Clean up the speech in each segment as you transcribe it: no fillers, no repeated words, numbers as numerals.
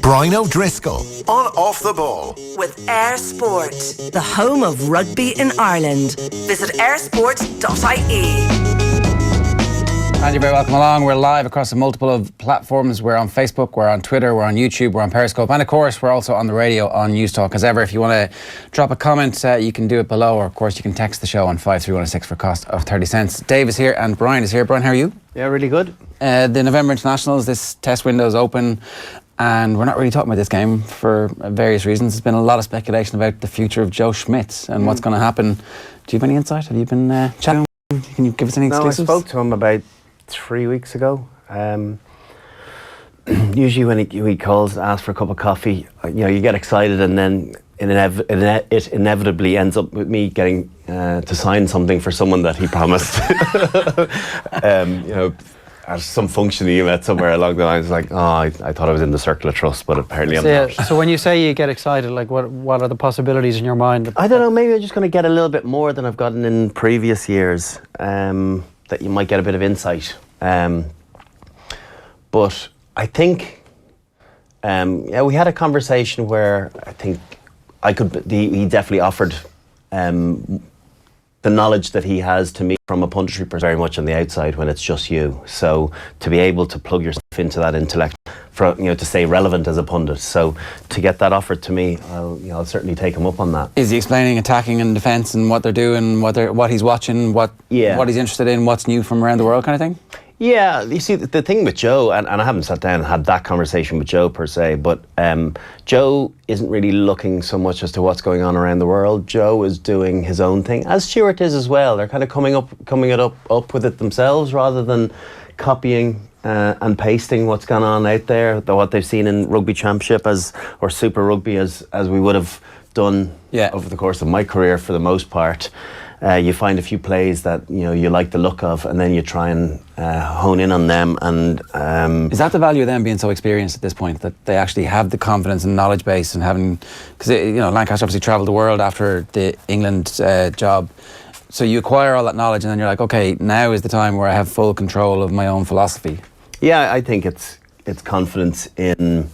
Brian O'Driscoll on Off the Ball. With Air Sport, the home of rugby in Ireland. Visit airsport.ie. And you're very welcome along. We're live across a multiple of platforms. We're on Facebook, we're on Twitter, we're on YouTube, we're on Periscope, and of course we're also on the radio on News Talk. As ever, if you want to drop a comment, you can do it below, or of course you can text the show on 53106 for a cost of 30 cents. Dave is here and Brian is here. Brian, how are you? Yeah, really good. The November Internationals, this test window is open, and we're not really talking about this game for various reasons. There's been a lot of speculation about the future of Joe Schmidt and what's going to happen. Do you have any insight? Have you been chatting? Can you give us any exclusives? No, I spoke to him about 3 weeks ago. Usually when he calls, asks for a cup of coffee, you get excited, and then it inevitably ends up with me getting to sign something for someone that he promised. At some function he met somewhere along the lines, like, I thought I was in the circle of trust, but apparently I'm not. So when you say you get excited, like what are the possibilities in your mind? I don't know, maybe I'm just going to get a little bit more than I've gotten in previous years. That you might get a bit of insight. But I think, we had a conversation where I think he definitely offered the knowledge that he has to me from a punditry perspective very much on the outside when it's just you. So to be able to plug yourself into that intellect, to stay relevant as a pundit. So to get that offered to me, I'll certainly take him up on that. Is he explaining attacking and defence and what they're doing, what he's watching, what he's interested in, what's new from around the world kind of thing? Yeah, you see, the thing with Joe, and I haven't sat down and had that conversation with Joe per se, but Joe isn't really looking so much as to what's going on around the world. Joe is doing his own thing, as Stuart is as well. They're kind of coming up with it themselves rather than copying and pasting what's gone on out there, what they've seen in Rugby Championship or Super Rugby as we would have done over the course of my career for the most part. You find a few plays that you like the look of, and then you try and hone in on them. And is that the value of them being so experienced at this point, that they actually have the confidence and knowledge base, and having, because Lancaster obviously travelled the world after the England job, so you acquire all that knowledge, and then you're like, okay, now is the time where I have full control of my own philosophy. Yeah, I think it's confidence in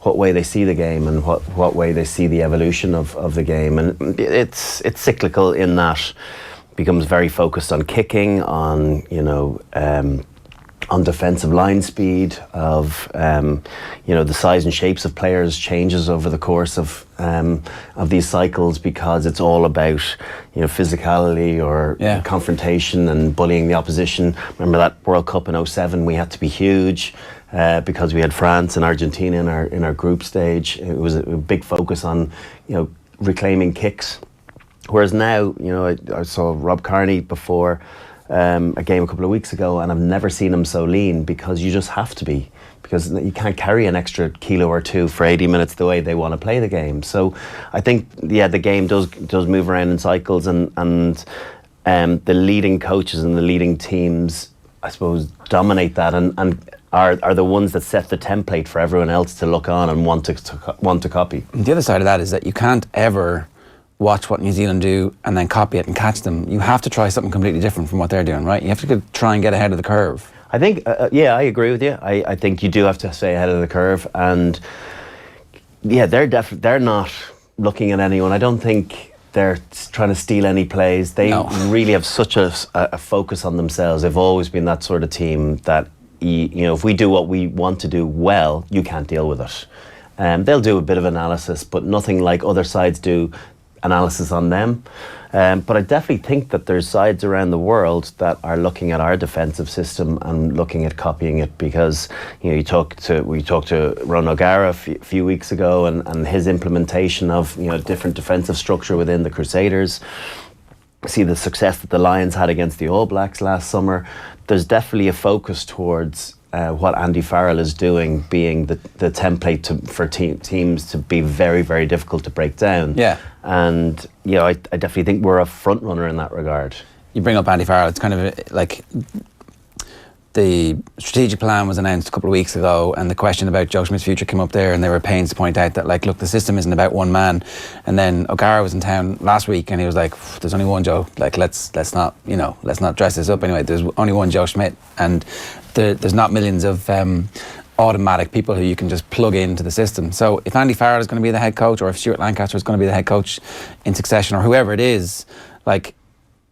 what way they see the game and what way they see the evolution of the game, and it's cyclical in that it becomes very focused on kicking, on defensive line speed, of the size and shapes of players changes over the course of these cycles, because it's all about physicality or confrontation and bullying the opposition. Remember that World Cup in 2007, we had to be huge. Because we had France and Argentina in our group stage. It was a big focus on reclaiming kicks. Whereas now, I saw Rob Kearney before a game a couple of weeks ago, and I've never seen him so lean, because you just have to be, because you can't carry an extra kilo or two for 80 minutes the way they want to play the game. So I think the game does move around in cycles, and the leading coaches and the leading teams, I suppose, dominate that and are the ones that set the template for everyone else to look on and want to copy. The other side of that is that you can't ever watch what New Zealand do and then copy it and catch them. You have to try something completely different from what they're doing, right? You have to try and get ahead of the curve. I think, I agree with you. I think you do have to stay ahead of the curve, and they're not looking at anyone. I don't think they're trying to steal any plays. They really have such a focus on themselves. They've always been that sort of team that, if we do what we want to do well, you can't deal with it. They'll do a bit of analysis, but nothing like other sides do analysis on them. But I definitely think that there's sides around the world that are looking at our defensive system and looking at copying it, because we talked to Ron O'Gara a few weeks ago, and his implementation of different defensive structure within the Crusaders. See the success that the Lions had against the All Blacks last summer. There's definitely a focus towards what Andy Farrell is doing, being the template for teams to be very, very difficult to break down. Yeah. And I definitely think we're a front runner in that regard. You bring up Andy Farrell. It's kind of like the strategic plan was announced a couple of weeks ago, and the question about Joe Schmidt's future came up there, and they were pains to point out that, look, the system isn't about one man. And then O'Gara was in town last week, and he was like, there's only one Joe. Let's not dress this up anyway. There's only one Joe Schmidt, and there's not millions of automatic people who you can just plug into the system. So if Andy Farrell is going to be the head coach, or if Stuart Lancaster is going to be the head coach in succession, or whoever it is, like,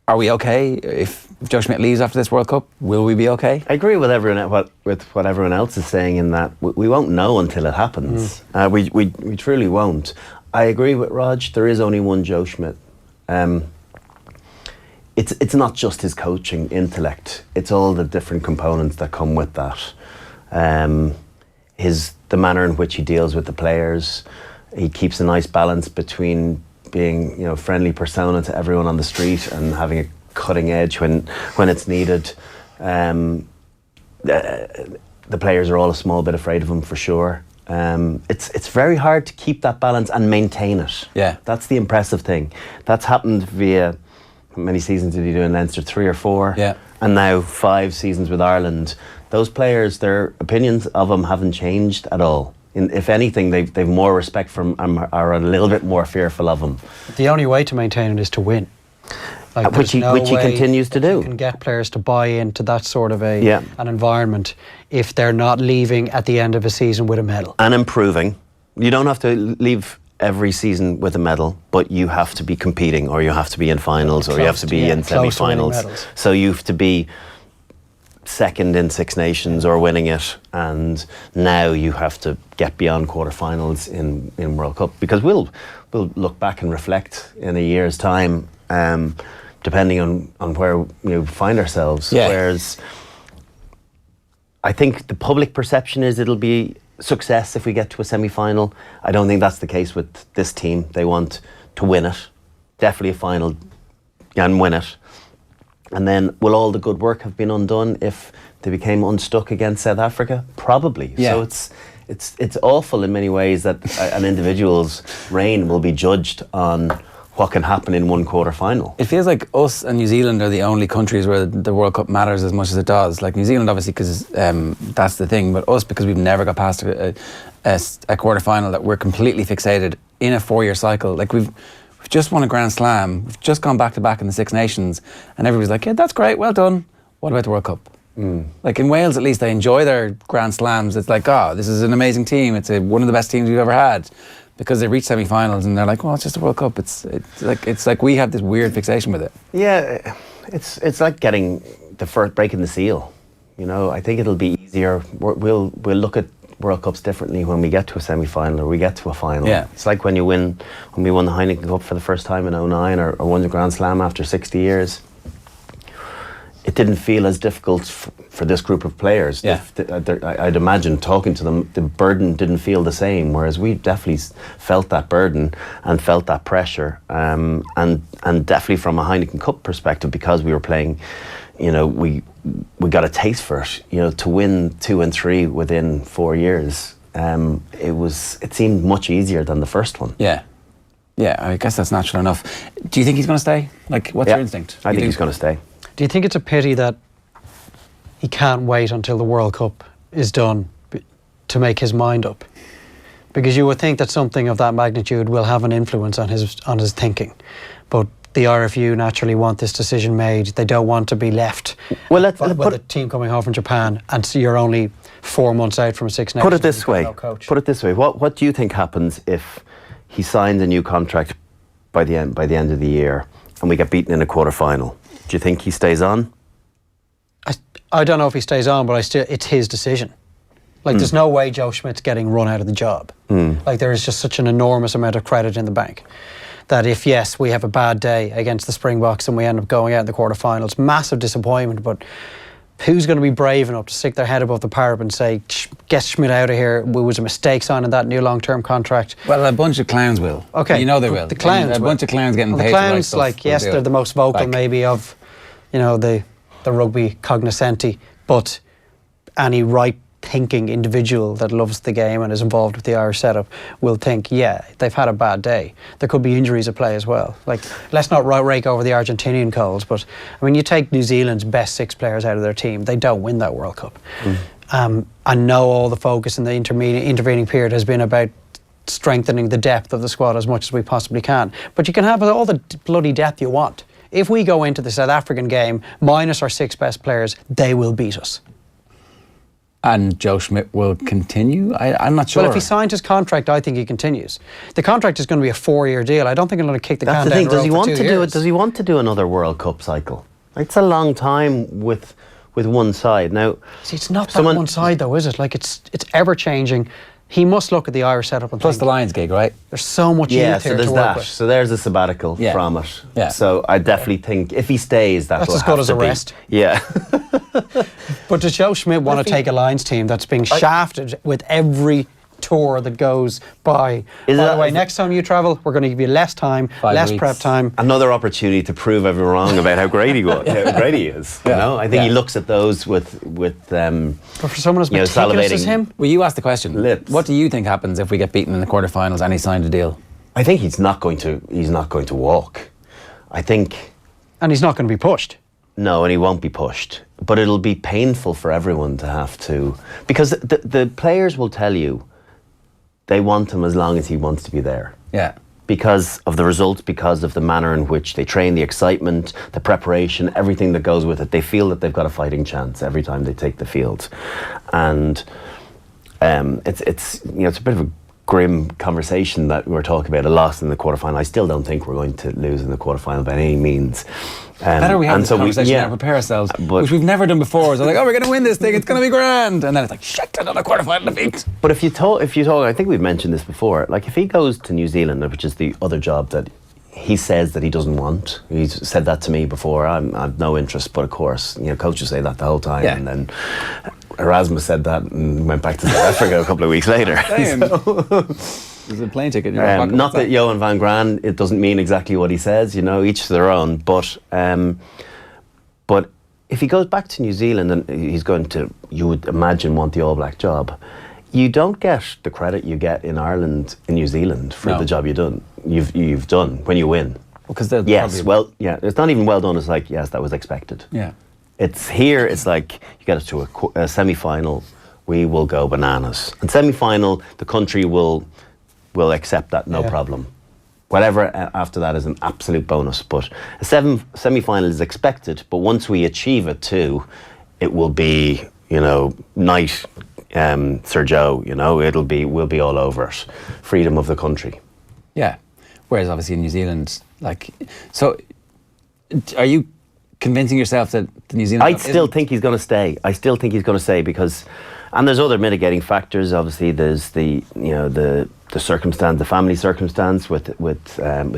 are we okay if Joe Schmidt leaves after this World Cup? Will we be okay? I agree with what everyone else is saying in that we won't know until it happens. We truly won't. I agree with Rog. There is only one Joe Schmidt. It's not just his coaching intellect. It's all the different components that come with that. The manner in which he deals with the players. He keeps a nice balance between being, friendly persona to everyone on the street and having a cutting edge when it's needed. The players are all a small bit afraid of him for sure. It's very hard to keep that balance and maintain it. Yeah, that's the impressive thing. That's happened via, how many seasons did he do in Leinster? 3 or 4. Yeah, and now 5 seasons with Ireland. Those players, their opinions of him haven't changed at all. If anything, they've more respect for him, are a little bit more fearful of him. The only way to maintain it is to win. Like, which he continues to do. You can get players to buy into that sort of an environment if they're not leaving at the end of a season with a medal. And improving. You don't have to leave every season with a medal, but you have to be competing, or you have to be in finals, or you have to be in semi-finals. So you have to be second in Six Nations or winning it, and now you have to get beyond quarterfinals in World Cup, because we'll look back and reflect in a year's time, depending on where we find ourselves. Yeah. Whereas I think the public perception is it'll be success if we get to a semi-final. I don't think that's the case with this team. They want to win it, definitely a final, and win it. And then will all the good work have been undone if they became unstuck against South Africa? Probably. Yeah. So it's awful in many ways that an individual's reign will be judged on what can happen in one quarter final. It feels like us and New Zealand are the only countries where the World Cup matters as much as it does. Like New Zealand, obviously, because that's the thing, but us, because we've never got past a quarter final, that we're completely fixated in a 4-year cycle. Like we've just won a Grand Slam, we've just gone back to back in the Six Nations, and everybody's like, yeah, that's great, well done. What about the World Cup? Like in Wales, at least, they enjoy their Grand Slams. It's like, this is an amazing team. It's one of the best teams we've ever had, because they reach semi-finals and they're like, well, it's just a World Cup. It's like we have this weird fixation with it. Yeah, it's like breaking the seal. I think it'll be easier. We'll look at World Cups differently when we get to a semi-final or we get to a final. Yeah. It's like when we won the Heineken Cup for the first time in 2009, or won the Grand Slam after 60 years. It didn't feel as difficult for this group of players. Yeah. I'd imagine, talking to them, the burden didn't feel the same, whereas we definitely felt that burden and felt that pressure, and definitely from a Heineken Cup perspective, because we were playing, we got a taste for it. To win 2 and 3 within 4 years, it seemed much easier than the first one. Yeah, I guess that's natural enough. Do you think he's going to stay? Like, what's your instinct? I think he's going to stay. Do you think it's a pity that he can't wait until the World Cup is done to make his mind up? Because you would think that something of that magnitude will have an influence on his thinking, but the RFU naturally want this decision made. They don't want to be left with the team coming home from Japan, and so you're only 4 months out from a Six Nations. Put it this way. What do you think happens if he signs a new contract by the end of the year and we get beaten in a quarter final? Do you think he stays on? I don't know if he stays on, but it's his decision. Like, there's no way Joe Schmidt's getting run out of the job. Like, there is just such an enormous amount of credit in the bank that if, yes, we have a bad day against the Springboks and we end up going out in the quarterfinals, massive disappointment, but who's going to be brave enough to stick their head above the parapet and say, get Schmidt out of here, it was a mistake signing that new long-term contract? Well, a bunch of clowns will. Okay. They will. The clowns a bunch of clowns getting paid. The clowns, stuff, like, yes, they're the most vocal maybe of, the rugby cognoscenti, but any right-thinking individual that loves the game and is involved with the Irish setup will think, yeah, they've had a bad day. There could be injuries at play as well. Like, let's not rake over the Argentinian coals, but I mean, you take New Zealand's best 6 players out of their team, they don't win that World Cup. I know all the focus in the intervening period has been about strengthening the depth of the squad as much as we possibly can, but you can have all the bloody depth you want. If we go into the South African game minus our 6 best players, they will beat us. And Joe Schmidt will continue? I'm not sure. Well, if he signed his contract, I think he continues. The contract is going to be a 4-year deal. I don't think he's going to kick the can down the road. Does he for want 2 to years. do it? Does he want to do another World Cup cycle? It's a long time with one side. Now, see, it's not that one side though, is it? Like it's ever changing. He must look at the Irish setup and plus think, the Lions gig, right? There's so much youth here to work with. So there's a sabbatical from it. Yeah. So I definitely think if he stays, That's will as good have as to a be. rest. Yeah. But does Joe Schmidt want to take a Lions team that's being shafted with every tour that goes by? By the way, next time you travel, we're going to give you less time, 5 less weeks. prep time. Another opportunity to prove everyone wrong about how great he was, how great he is. You know, I think he looks at those with But for someone as meticulous as salivating him, Well, you asked the question. lips. What do you think happens if we get beaten in the quarterfinals and he signed a deal? I think he's not going to walk. I think and he's not going to be pushed. no, and he won't be pushed. But it'll be painful for everyone to have to, because the players will tell you they want him as long as he wants to be there. Yeah. Because of the results, because of the manner in which they train, the excitement, the preparation, everything that goes with it. They feel that they've got a fighting chance every time they take the field. And it's a bit of a grim conversation that we're talking about, a loss in the quarterfinal. I still don't think we're going to lose in the quarterfinal by any means. Better we have this conversation now, prepare ourselves, which we've never done before. So like, oh, we're going to win this thing, it's going to be grand. And then it's like, shit, another quarterfinal defeat. But if you talk, I think we've mentioned this before, like if he goes to New Zealand, which is the other job that he says that he doesn't want, he's said that to me before, I've no interest, but of course, coaches say that the whole time. Yeah. And then Erasmus said that and went back to South Africa a couple of weeks later. There's a plane ticket. Not that Johan van Graan, it doesn't mean exactly what he says, each to their own. But if he goes back to New Zealand and he's going to, you would imagine, want the All Black job, you don't get the credit you get in Ireland, in New Zealand for the job you've done when you win. Because it's not even well done. It's like, yes, that was expected. Yeah. It's here. It's like you get us to a semi-final, we will go bananas. And semi-final, the country will accept that, no problem. Whatever after that is an absolute bonus. But a semi-final is expected. But once we achieve it too, it will be, night, Sir Joe. We'll be all over it. Freedom of the country. Yeah. Whereas obviously in New Zealand, so are you convincing yourself that the New Zealand? I still think he's going to stay. Because, and there's other mitigating factors. Obviously, there's the circumstance, the family circumstance with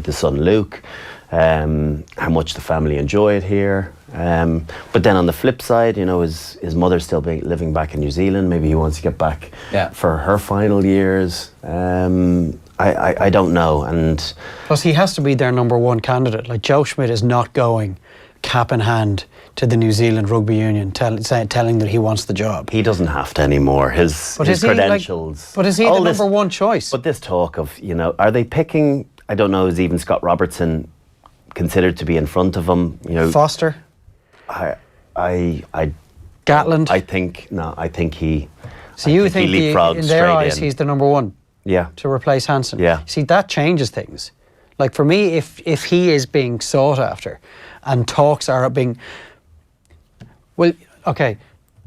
his son Luke, how much the family enjoy it here. But then on the flip side, his mother's still living back in New Zealand. Maybe he wants to get back for her final years. I don't know. And plus, he has to be their number one candidate. Like Joe Schmidt is not going cap in hand to the New Zealand Rugby Union, telling that he wants the job. He doesn't have to anymore. His credentials. But is he the number one choice? But this talk of, are they picking? I don't know. Is even Scott Robertson considered to be in front of him? Foster. Gatland. I think he. So you think in their eyes he's the number one? Yeah. To replace Hansen. Yeah. See, that changes things. Like for me, if he is being sought after, and talks are being, well, okay,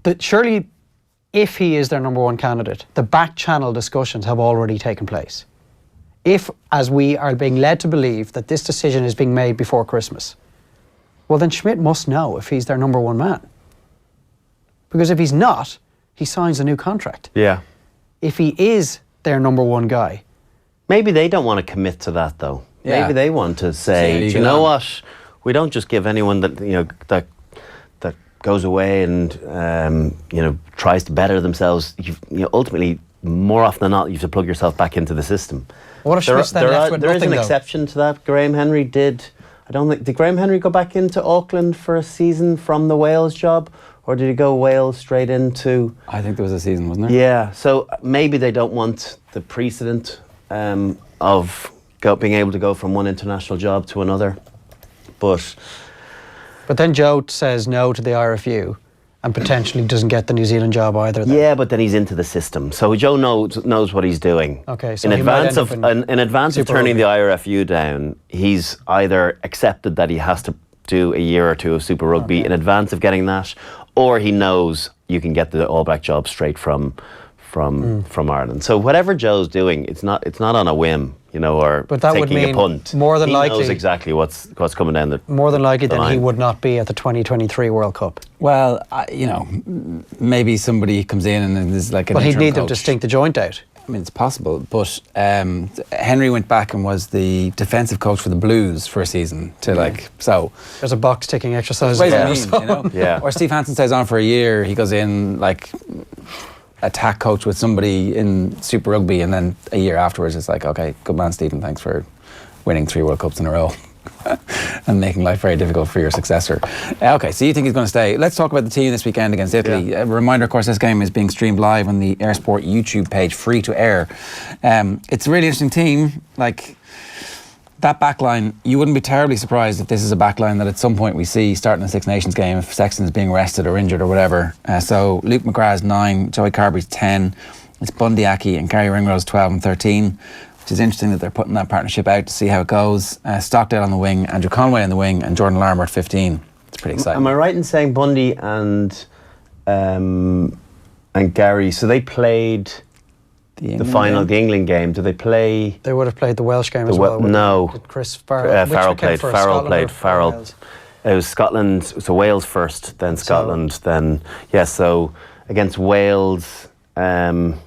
but surely, if he is their number one candidate, the back channel discussions have already taken place. If, as we are being led to believe, that this decision is being made before Christmas, well, then Schmidt must know if he's their number one man. Because if he's not, he signs a new contract. Yeah. If he is their number one guy. Maybe they don't want to commit to that, though. Yeah. Maybe they want to say, do you know what? We don't just give anyone that, that goes away and, tries to better themselves. Ultimately, more often than not, you have to plug yourself back into the system. What if Schmidt's then left with nothing, There is an exception to that. Graham Henry did. Did Graham Henry go back into Auckland for a season from the Wales job? Or did he go Wales straight into... I think there was a season, wasn't there? Yeah, so maybe they don't want the precedent of being able to go from one international job to another. But then Joe says no to the RFU and potentially doesn't get the New Zealand job either. Then. Yeah, but then he's into the system. So Joe knows what he's doing. Okay, so in advance of turning the IRFU down, he's either accepted that he has to do a year or two of Super Rugby in advance of getting that, or he knows you can get the All Black job straight from Ireland. So whatever Joe's doing, it's not on a whim, or but that taking would mean a punt. More than he likely, knows exactly what's coming down the more than likely the that line. he would not be at the 2023 World Cup. Well, maybe somebody comes in and is like an But he'd interim need them coach. to stink the joint out. I mean, it's possible, but Henry went back and was the defensive coach for the Blues for a season so. There's a box ticking exercise. Ways there, mean, so. Yeah. Or Steve Hansen stays on for a year. He goes in like attack coach with somebody in Super Rugby, and then a year afterwards, it's like, okay, good man, Stephen. Thanks for winning 3 World Cups in a row. And making life very difficult for your successor. Okay, so you think he's going to stay. Let's talk about the team this weekend against Italy. Yeah. A reminder, of course, this game is being streamed live on the Air Sport YouTube page, free to air. It's a really interesting team. Like, that backline, you wouldn't be terribly surprised if this is a backline that at some point we see starting a Six Nations game if Sexton's being rested or injured or whatever. So Luke McGrath's 9, Joey Carberry's 10, it's Bundy Aki and Gary Ringrose 12 and 13. Which is interesting that they're putting that partnership out to see how it goes. Stockdale on the wing, Andrew Conway on the wing, and Jordan Larmour at 15. It's pretty exciting. Am I right in saying Bundy and Gary? So they played the final, game? the England game. Do they play? They would have played the Welsh game as well. No. With Chris Farrell. Farrell played. Farrell played. Farrell. Wales? It was Scotland. So Wales first, then Scotland, then So against Wales. I'm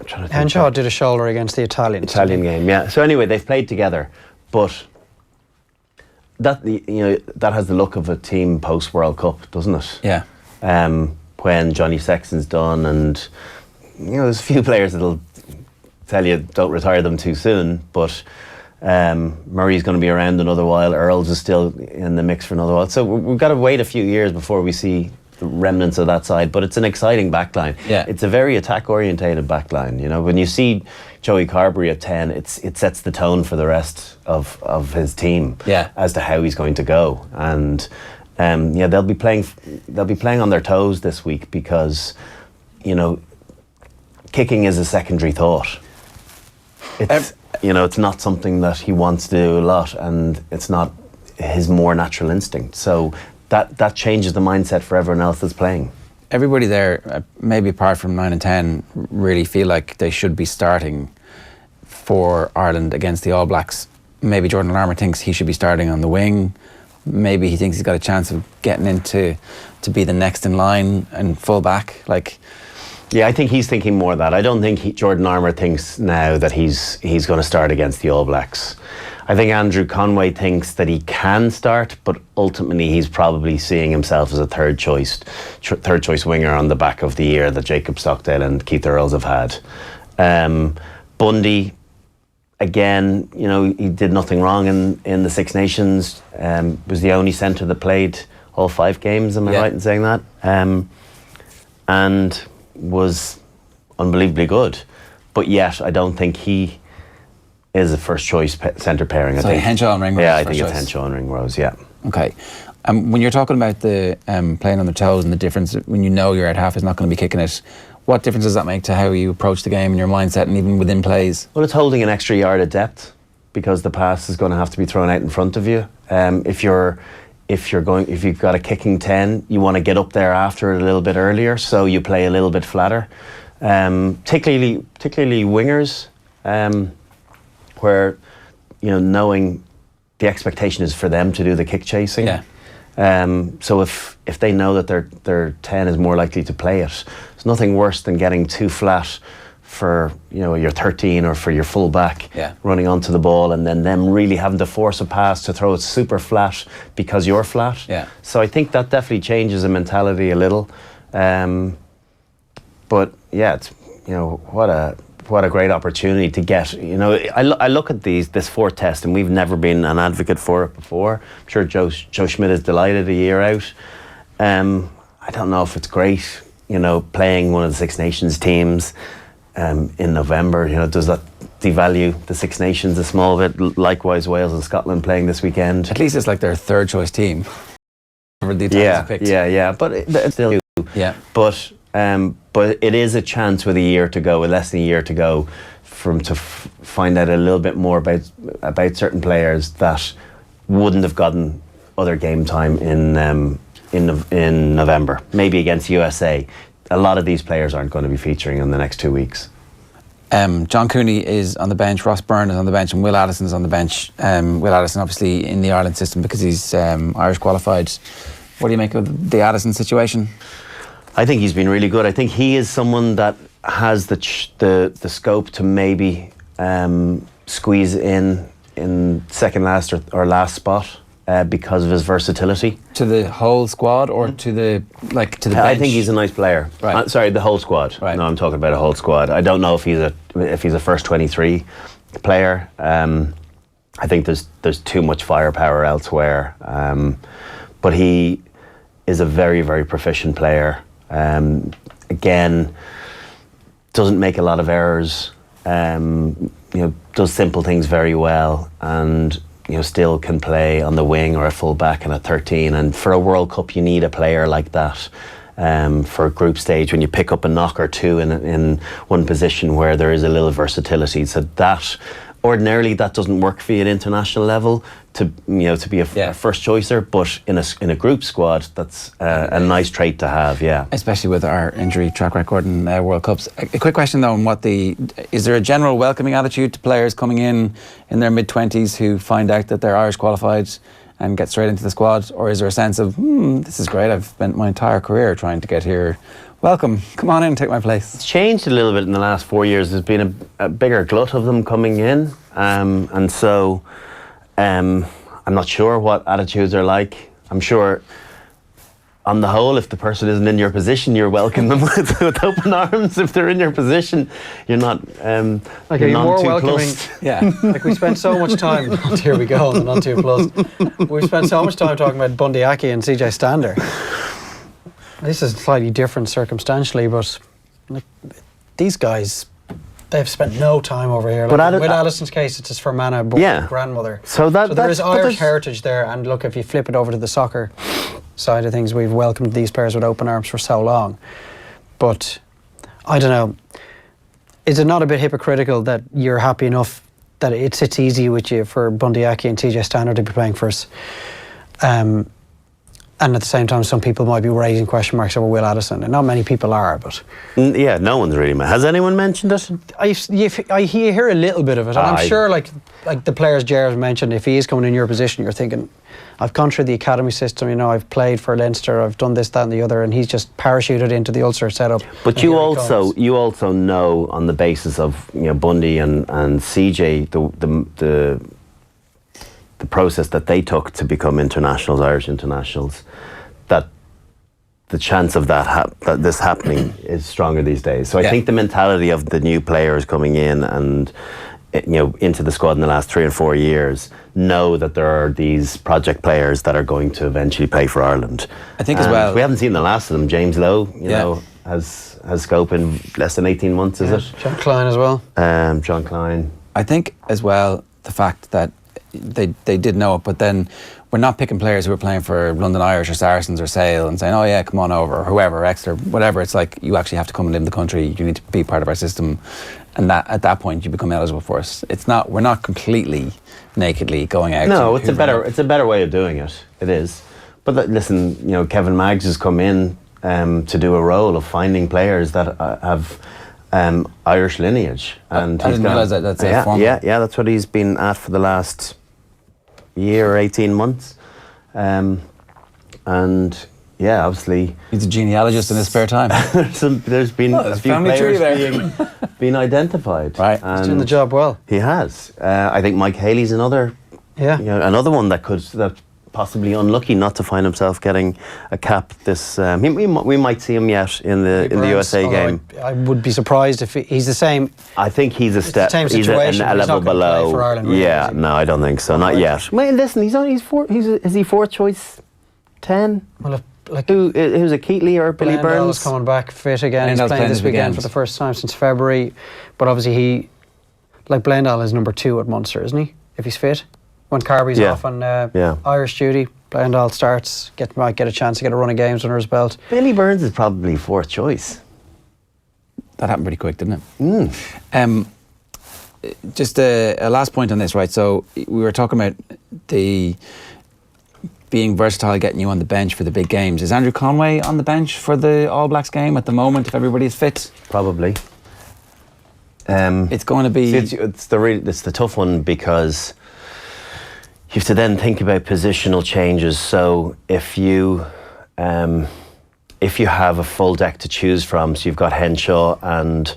trying to think. Henshaw did a shoulder against the Italians. Italian game, yeah. So anyway, they've played together, but that has the look of a team post World Cup, doesn't it? Yeah. When Johnny Sexton's done, and there's a few players that'll tell you don't retire them too soon, but Murray's going to be around another while. Earls is still in the mix for another while. So we've got to wait a few years before we see the remnants of that side. But it's an exciting backline. Yeah. It's a very attack-orientated backline. When you see Joey Carberry at 10, it sets the tone for the rest of his team as to how he's going to go. And they'll be playing on their toes this week because kicking is a secondary thought. It's not something that he wants to do a lot, and it's not his more natural instinct. So that changes the mindset for everyone else that's playing. Everybody there, maybe apart from 9 and 10, really feel like they should be starting for Ireland against the All Blacks. Maybe Jordan Larmour thinks he should be starting on the wing. Maybe he thinks he's got a chance of getting into to be the next in line and full back. Yeah, I think he's thinking more of that. I don't think Jordan Larmour thinks now that he's going to start against the All Blacks. I think Andrew Conway thinks that he can start, but ultimately he's probably seeing himself as a third choice winger on the back of the year that Jacob Stockdale and Keith Earls have had. Bundy, again, he did nothing wrong in the Six Nations. Was the only centre that played all 5 games. Am I right in saying that? And was unbelievably good, but yet I don't think he is a first choice centre pairing. So I think Henshaw and Ringrose. Yeah, I think it's Henshaw and Ringrose. Yeah. Okay. When you're talking about the playing on their toes and the difference when your out half is not going to be kicking it, what difference does that make to how you approach the game and your mindset and even within plays? Well, it's holding an extra yard of depth because the pass is going to have to be thrown out in front of you. If you've got a kicking 10, you want to get up there after it a little bit earlier, so you play a little bit flatter. Particularly wingers, where knowing the expectation is for them to do the kick chasing. Yeah. So if they know that their 10 is more likely to play it, there's nothing worse than getting too flat for your 13 or for your full back running onto the ball, and then them really having to force a pass to throw it super flat because you're flat. Yeah. So I think that definitely changes the mentality a little. But yeah, it's what a great opportunity to get. I look at this fourth test, and we've never been an advocate for it before. I'm sure Joe Schmidt is delighted a year out. I don't know if it's great, playing one of the Six Nations teams in November. Does that devalue the Six Nations a small bit? Likewise, Wales and Scotland playing this weekend. At least it's like their third choice team. The Italians picked. Yeah. But it's still, but it is a chance with less than a year to go, to find out a little bit more about certain players that wouldn't have gotten other game time in in November, maybe against USA. A lot of these players aren't going to be featuring in the next 2 weeks. John Cooney is on the bench, Ross Byrne is on the bench, and Will Addison is on the bench. Will Addison obviously in the Ireland system because he's Irish qualified. What do you make of the Addison situation? I think he's been really good. I think he is someone that has the scope to maybe squeeze in second last or last spot because of his versatility. To the whole squad or to the bench? I think he's a nice player. Right. Sorry, the whole squad. Right. No, I'm talking about a whole squad. I don't know if he's a first 23 player. I think there's too much firepower elsewhere. But he is a very, very proficient player. Again, doesn't make a lot of errors. Does simple things very well, and still can play on the wing or a full back and a 13. And for a World Cup, you need a player like that. For a group stage, when you pick up a knock or two in one position where there is a little versatility, so that ordinarily that doesn't work for you at international level to be a first choicer, but in a group squad, that's a nice trait to have. Yeah, especially with our injury track record in World Cups. A quick question though, on is there a general welcoming attitude to players coming in their mid-20s who find out that they're Irish qualified and get straight into the squad, or is there a sense of this is great, I've spent my entire career trying to get here, welcome, come on in and take my place? It's changed a little bit in the last 4 years. There's been a bigger glut of them coming in, and so I'm not sure what attitudes are like. I'm sure on the whole, if the person isn't in your position, you're welcoming them with open arms. If they're in your position, you're not like you're more too welcoming. plussed. Yeah, like we spent so much time. Here we go, the non too plus. We spent so much time talking about Bundy Aki and CJ Stander. This is slightly different circumstantially, but these guys, they've spent no time over here. With Alison's case, it's his Fermanagh grandmother. So there is Irish heritage there. And look, if you flip it over to the soccer side of things, we've welcomed these players with open arms for so long. But I don't know. Is it not a bit hypocritical that you're happy enough that it sits easy with you for Bundy Aki and TJ Stander to be playing for us? And at the same time, some people might be raising question marks over Will Addison, and not many people are, but... Yeah, no one's really... Has anyone mentioned it? I hear a little bit of it, and I'm sure, like the players Jared mentioned, if he is coming in your position, you're thinking, I've gone through the academy system, I've played for Leinster, I've done this, that and the other, and he's just parachuted into the Ulster setup. But you also know, on the basis of Bundy and CJ, the process that they took to become internationals, Irish internationals, that the chance of this happening is stronger these days. So I think the mentality of the new players coming in and into the squad in the last 3 and 4 years know that there are these project players that are going to eventually play for Ireland. I think as well. We haven't seen the last of them. James Lowe, has scope in less than 18 months, is it? John Klein as well. John Klein. I think as well the fact that they did know it, but then we're not picking players who are playing for London Irish or Saracens or Sale and saying, oh yeah, come on over, or whoever, Exeter, whatever. It's like you actually have to come and live in the country. You need to be part of our system, and that at that point you become eligible for us. We're not completely nakedly going out. No, it's a better way of doing it. It is. But listen, Kevin Maggs has come in to do a role of finding players that have Irish lineage, and I didn't realise that. That's a formal. Yeah, that's what he's been at for the last year or 18 months, and obviously he's a genealogist in his spare time. there's been a few players being identified. Right, he's doing the job well. He has. I think Mike Haley's another. Yeah, another one that possibly unlucky not to find himself getting a cap this. We might see him yet in the USA game. I would be surprised if he's the same. I think he's a step. He's a level below. For Ireland, really, no, I don't think so. Not yet. Well, listen, is he fourth choice 10? Well, who's a Keatley or Billy Burns? Is coming back fit again. He's playing this weekend for the first time since February. But obviously Blendall is number 2 at Munster, isn't he? If he's fit. When Carby's off on Irish duty, Blendall starts, might get a chance to get a run of games under his belt. Billy Burns is probably fourth choice. That happened pretty quick, didn't it? Just a last point on this, right? So we were talking about the being versatile, getting you on the bench for the big games. Is Andrew Conway on the bench for the All Blacks game at the moment if everybody's fit? Probably. It's going to be... It's the tough one because you have to then think about positional changes. So if you have a full deck to choose from, so you've got Henshaw and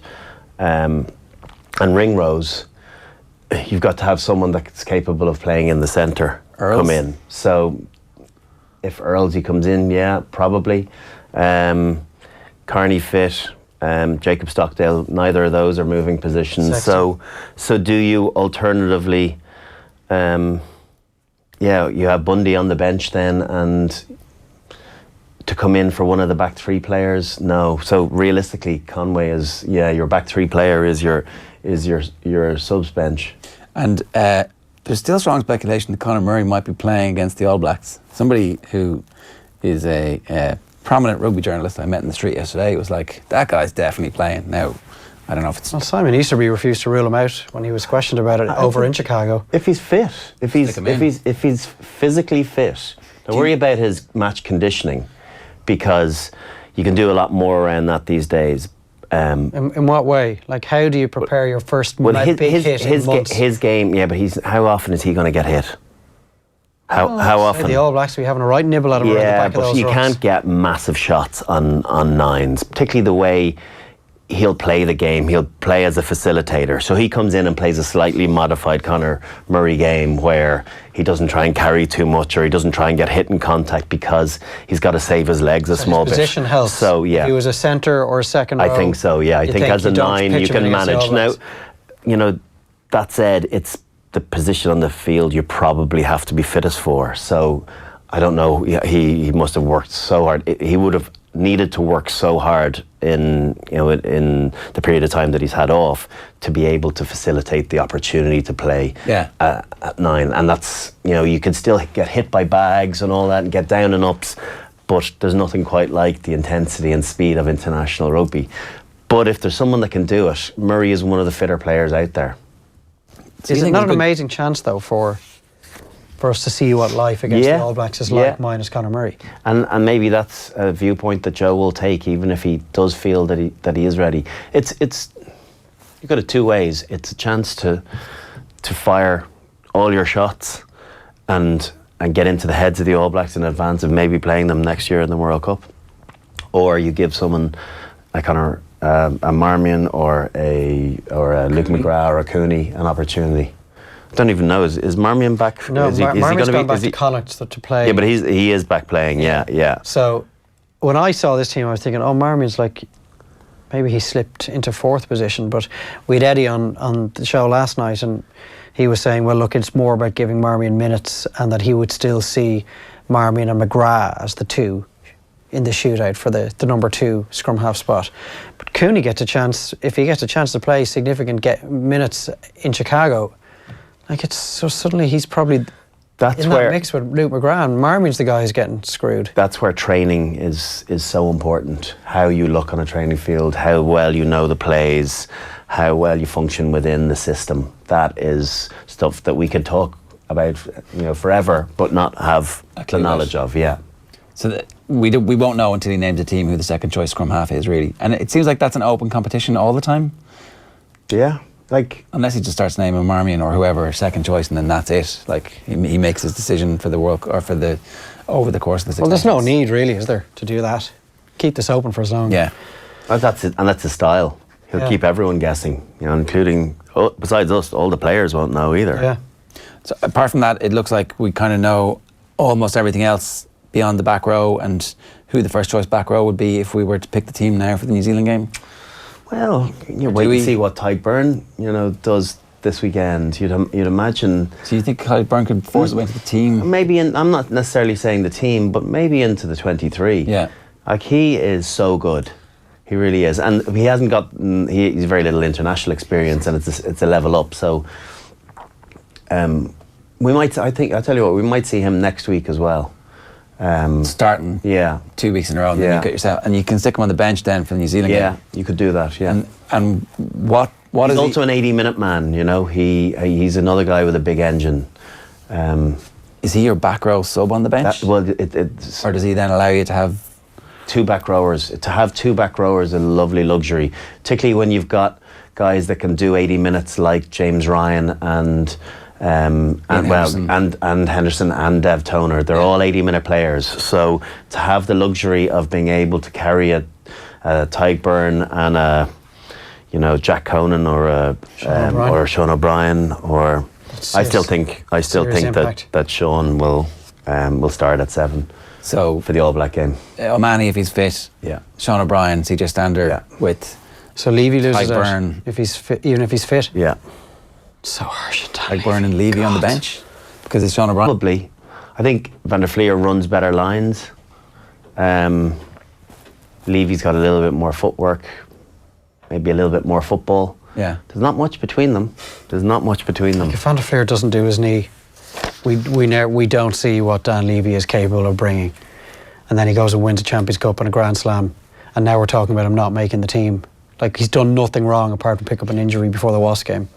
Ringrose, you've got to have someone that's capable of playing in the centre come in. So if Earlsey comes in, yeah, probably. Carney fit, Jacob Stockdale, neither of those are moving positions. So do you alternatively, you have Bundy on the bench then, and to come in for one of the back three players? No. So realistically, Conway is your back three player is your subs bench. And there's still strong speculation that Conor Murray might be playing against the All Blacks. Somebody who is a prominent rugby journalist I met in the street yesterday was like, that guy's definitely playing. Now, I don't know if it's... Well, Simon Easterby refused to rule him out when he was questioned about it over in Chicago. If he's fit, if he's physically fit, don't worry about his match conditioning, because you can do a lot more around that these days. In what way? Like, how do you prepare your first big hit in months? His game, yeah, but how often is he going to get hit? How often? The All Blacks will be having a right nibble at him around the back of those but you can't get massive shots on nines, particularly the way he'll play the game. He'll play as a facilitator. So he comes in and plays a slightly modified Conor Murray game where he doesn't try and carry too much, or he doesn't try and get hit in contact because he's got to save his legs a small bit. Position helps. So yeah, if he was a centre or a second row, I think so. Yeah, I think as a nine you can manage. Now, that said, it's the position on the field you probably have to be fittest for. So I don't know. He must have worked so hard. He would have needed to work so hard in the period of time that he's had off to be able to facilitate the opportunity to play at nine. And that's, you can still get hit by bags and all that and get down and ups, but there's nothing quite like the intensity and speed of international rugby. But if there's someone that can do it, Murray is one of the fitter players out there. Is it not an amazing chance though for us to see what life against the All Blacks is like minus Conor Murray? And maybe that's a viewpoint that Joe will take, even if he does feel that he is ready. It's you've got it two ways. It's a chance to fire all your shots and get into the heads of the All Blacks in advance of maybe playing them next year in the World Cup, or you give someone like a Marmion or a Luke McGrath or a Cooney an opportunity. I don't even know. Is Marmion back? No, Marmion's gone back to Connacht to play. Yeah, but he is back playing. Yeah. So when I saw this team, I was thinking, Marmion's like, maybe he slipped into fourth position. But we had Eddie on the show last night, and he was saying, well, look, it's more about giving Marmion minutes, and that he would still see Marmion and McGrath as the two in the shootout for the number 2 scrum half spot. But Cooney gets a chance, if he gets a chance to play significant minutes in Chicago, so suddenly he's probably in that mix with Luke McGrath, and Marmion's the guy who's getting screwed. That's where training is so important. How you look on a training field, how well you know the plays, how well you function within the system. That is stuff that we could talk about, forever, but not have the knowledge of. Yeah. So we won't know until he names a team who the second choice scrum half is, really. And it seems like that's an open competition all the time. Yeah. Unless he just starts naming Marmion or whoever second choice, and then that's it. Like he makes his decision for the World or for the over the course of the 6 Well, there's no need really, is there, to do that? Keep this open for as long. Yeah, that's it, and that's his style. He'll keep everyone guessing, including besides us, all the players won't know either. Yeah. So apart from that, it looks like we kind of know almost everything else beyond the back row and who the first choice back row would be if we were to pick the team now for the New Zealand game. Well, wait and see what Ty Byrne, does this weekend. You'd imagine. So you think Ty Byrne could force his way into the team? Maybe I'm not necessarily saying the team, but maybe into the 23. Yeah. He is so good. He really is, and he hasn't got. He's very little international experience, and it's a level up. So, we might. I tell you what, we might see him next week as well. Starting 2 weeks in a row, and then you get yourself, and you can stick him on the bench then for the New Zealand game. Yeah, you could do that. Yeah, and what he's is also an 80-minute man. He's another guy with a big engine. Is he your back row sub on the bench? Or does he then allow you to have two back rowers? To have two back rowers is a lovely luxury, particularly when you've got guys that can do 80 minutes like James Ryan and Henderson and Dev Toner. They're all 80-minute players. So to have the luxury of being able to carry a Tyke Byrne and a Jack Conan or Sean O'Brien or I still think that Sean will start at 7. So for the All Black game, O'Mahony if he's fit, Sean O'Brien, CJ Stander with. So Levy loses Tyke out Byrne. if he's fit, even if he's fit. Yeah, So harsh. Tyke Byrne and Levy on the bench because it's Sean O'Brien. probably. I think Van der Fleer runs better lines. Levy's got a little bit more footwork, maybe a little bit more football. Yeah, There's not much between them. If Van der Fleer doesn't do his knee, we don't see what Dan Levy is capable of bringing. And then he goes and wins a Champions Cup and a Grand Slam, and now we're talking about him not making the team. Like, he's done nothing wrong apart from pick up an injury before the Wasps game.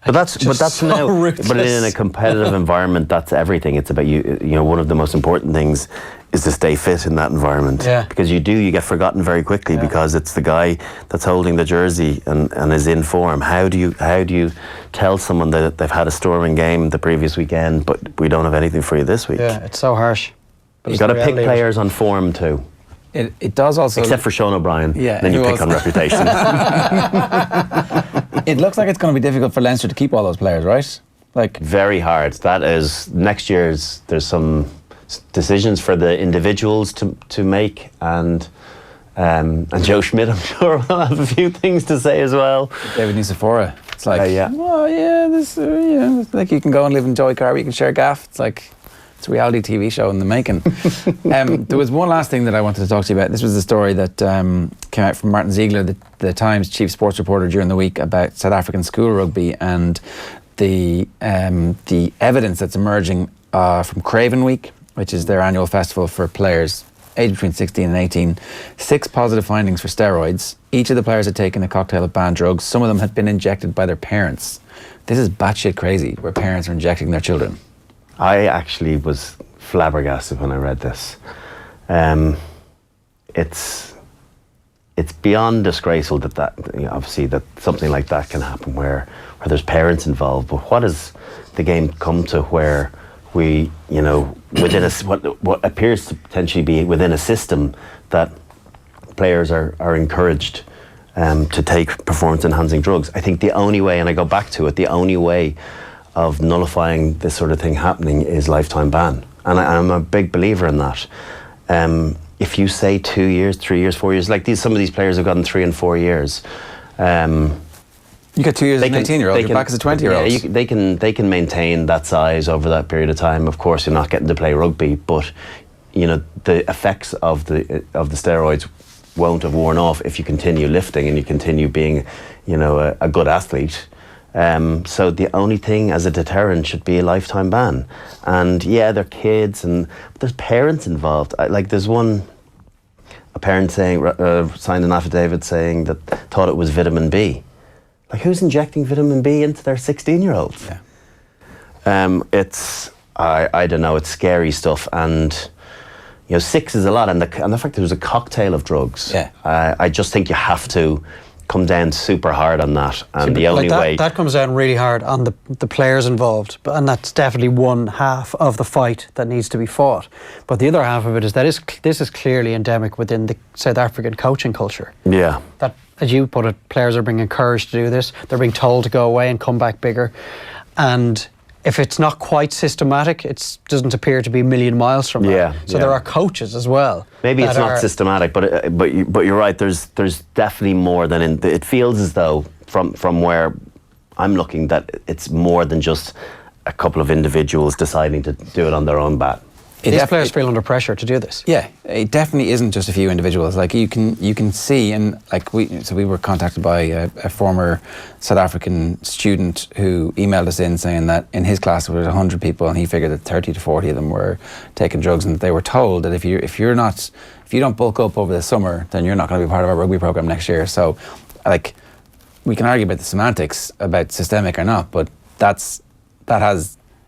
But that's so now. ruthless. But in a competitive environment, that's everything. It's about you. One of the most important things is to stay fit in that environment. Yeah. Because you get forgotten very quickly because it's the guy that's holding the jersey and is in form. How do you tell someone that they've had a storming game the previous weekend, but we don't have anything for you this week? Yeah, it's so harsh. But You've got to pick players on form too. It does also. Except for Sean O'Brien. Yeah, Then you who pick on else? reputation. It looks like it's going to be difficult for Leinster to keep all those players, right? Like Very hard. That is next year's. There's some decisions for the individuals to make, and Joe Schmidt, I'm sure, will have a few things to say as well. David Nisifora. It's like, yeah. like you can go and live in Joey Carver, you can share gaff. It's like it's a reality TV show in the making. There was one last thing that I wanted to talk to you about. This was the story that came out from Martin Ziegler, the Times chief sports reporter during the week, about South African school rugby and the evidence that's emerging from Craven Week, which is their annual festival for players aged between 16 and 18. 6 positive findings for steroids. Each of the players had taken a cocktail of banned drugs. Some of them had been injected by their parents. This is batshit crazy, where parents are injecting their children. I actually was flabbergasted when I read this. It's beyond disgraceful that obviously that something like that can happen where there's parents involved. But what has the game come to where we, within what appears to potentially be within a system that players are encouraged to take performance-enhancing drugs? I think the only way, and I go back to it, the only way of nullifying this sort of thing happening is lifetime ban. And I'm a big believer in that. If you say 2 years, 3 years, 4 years, like some of these players have gotten 3 and 4 years. You get 2 years as an 18-year-old, you're back as a 20-year-old. Yeah, they can maintain that size over that period of time. Of course, you're not getting to play rugby, but the effects of the steroids won't have worn off if you continue lifting and you continue being, a good athlete. So the only thing as a deterrent should be a lifetime ban. And yeah, they're kids, but there's parents involved. There's a parent saying, signed an affidavit saying that thought it was vitamin B. Like, who's injecting vitamin B into their 16-year-olds? Yeah. I don't know, it's scary stuff. And 6 is a lot, and the fact there was a cocktail of drugs. Yeah. I just think you have to come down super hard on that, and the only way that comes down really hard on the players involved, and that's definitely one half of the fight that needs to be fought. But the other half of it is this is clearly endemic within the South African coaching culture. Yeah. That, as you put it, players are being encouraged to do this. They're being told to go away and come back bigger, and if it's not quite systematic, it doesn't appear to be a million miles from that. Yeah, so yeah. there are coaches as well. Maybe it's not systematic, but you're right. There's definitely more than it feels as though from where I'm looking that it's more than just a couple of individuals deciding to do it on their own bat. These players feel under pressure to do this. Yeah, it definitely isn't just a few individuals. Like you can see, and like we were contacted by a former South African student who emailed us in saying that in his class there was 100 people, and he figured that 30 to 40 of them were taking drugs, and that they were told that if you don't bulk up over the summer, then you're not going to be part of our rugby program next year. So, like, we can argue about the semantics about systemic or not, but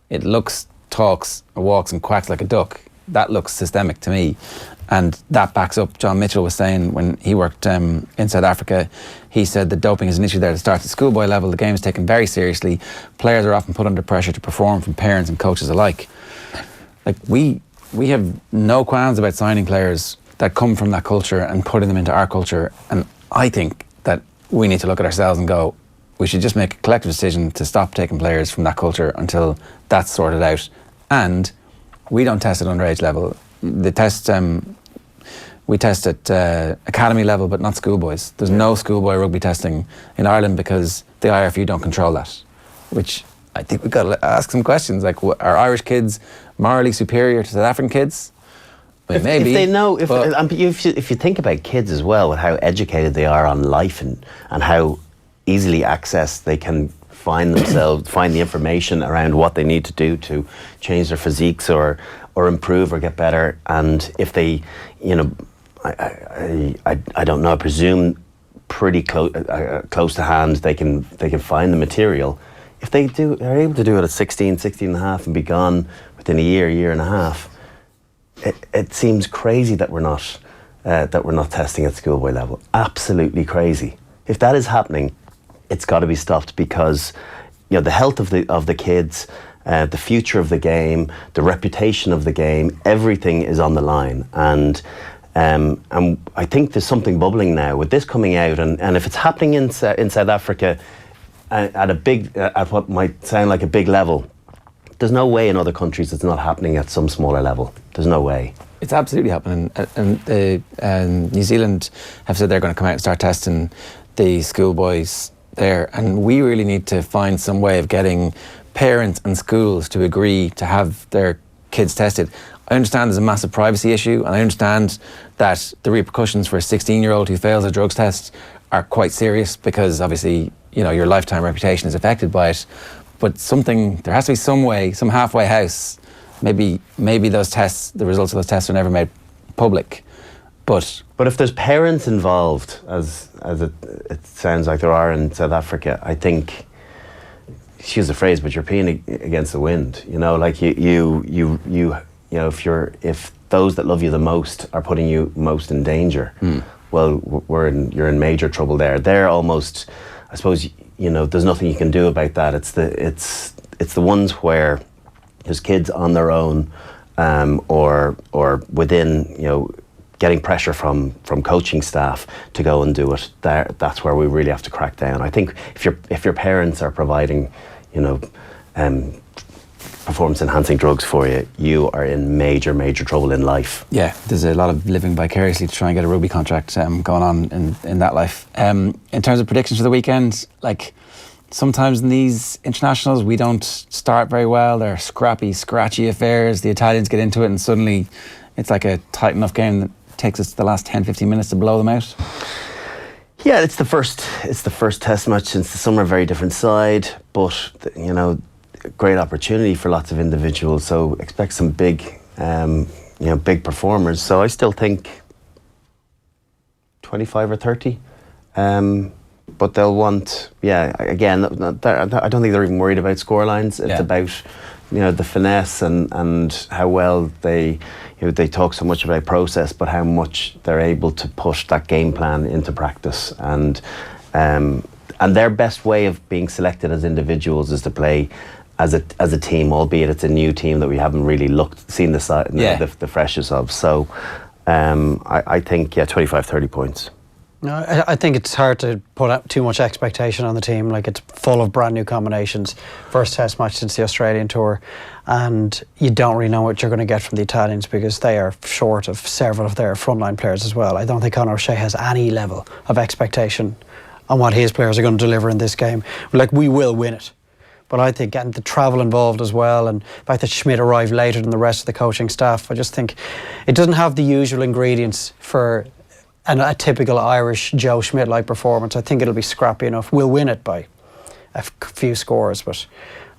it looks talks, walks and quacks like a duck, that looks systemic to me. And that backs up, John Mitchell was saying when he worked in South Africa, he said that doping is an issue there that starts at schoolboy level. The game is taken very seriously. Players are often put under pressure to perform from parents and coaches alike. Like we have no qualms about signing players that come from that culture and putting them into our culture. And I think that we need to look at ourselves and go, we should just make a collective decision to stop taking players from that culture until that's sorted out. And we don't test at underage level. The test, we test at academy level, but not schoolboys. There's no schoolboy rugby testing in Ireland because the IRFU don't control that, which I think we've got to ask some questions. Like, are Irish kids morally superior to South African kids? Well, maybe. If they know, if you think about kids as well, with how educated they are on life and how easily accessed they can find themselves, find the information around what they need to do to change their physiques or improve or get better. And if they, I don't know, I presume pretty close to hand they can find the material. If they are able to do it at 16 and a half and be gone within a year and a half, it seems crazy that we're not testing at schoolboy level. Absolutely crazy. If that is happening, it's got to be stopped, because the health of the kids, the future of the game, the reputation of the game, everything is on the line. And I think there's something bubbling now with this coming out, and if it's happening in South Africa at what might sound like a big level, there's no way in other countries it's not happening at some smaller level. There's no way. It's absolutely happening. And New Zealand have said they're going to come out and start testing the schoolboys there. And we really need to find some way of getting parents and schools to agree to have their kids tested. I understand there's a massive privacy issue, and I understand that the repercussions for a 16-year-old who fails a drugs test are quite serious, because obviously, your lifetime reputation is affected by it. But there has to be some way, some halfway house. Maybe those tests, the results of those tests are never made public. But if there's parents involved, as it sounds like there are in South Africa, I think, excuse the phrase, but you're peeing against the wind. Like if those that love you the most are putting you most in danger, well, you're in major trouble there. They're almost, I suppose, there's nothing you can do about that. It's the ones where there's kids on their own, or within, getting pressure from coaching staff to go and do it. That's where we really have to crack down. I think if your parents are providing, performance enhancing drugs for you, you are in major trouble in life. Yeah, there's a lot of living vicariously to try and get a rugby contract going on in that life. In terms of predictions for the weekend, like, sometimes in these internationals we don't start very well. They're scrappy, scratchy affairs. The Italians get into it and suddenly it's like a tight enough game that takes us the last 10-15 minutes to blow them out. Yeah, it's the first test match since the summer. Very different side, but great opportunity for lots of individuals. So expect some big performers. So I still think 25 or 30. But they'll want, again, I don't think they're even worried about scorelines. It's about, the finesse and how well they talk so much about process, but how much they're able to push that game plan into practice. And their best way of being selected as individuals is to play as a team, albeit it's a new team that we haven't really seen the freshest of. So I think 25-30 points. No, I think it's hard to put up too much expectation on the team. Like, it's full of brand new combinations. First test match since the Australian tour, and you don't really know what you're going to get from the Italians because they are short of several of their frontline players as well. I don't think Conor O'Shea has any level of expectation on what his players are going to deliver in this game. Like, we will win it. But I think getting the travel involved as well, and the fact that Schmidt arrived later than the rest of the coaching staff, I just think it doesn't have the usual ingredients for a typical Irish Joe Schmidt-like performance. I think it'll be scrappy enough. We'll win it by a few scores, but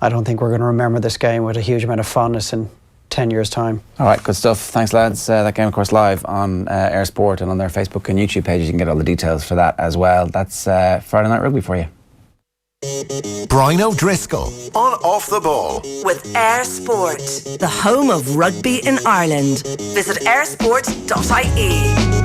I don't think we're going to remember this game with a huge amount of fondness in 10 years' time. All right, good stuff. Thanks, lads. That game, of course, live on Air Sport and on their Facebook and YouTube pages. You can get all the details for that as well. That's Friday Night Rugby for you. Brian O'Driscoll on Off the Ball. With Air Sport, the home of rugby in Ireland. Visit airsport.ie.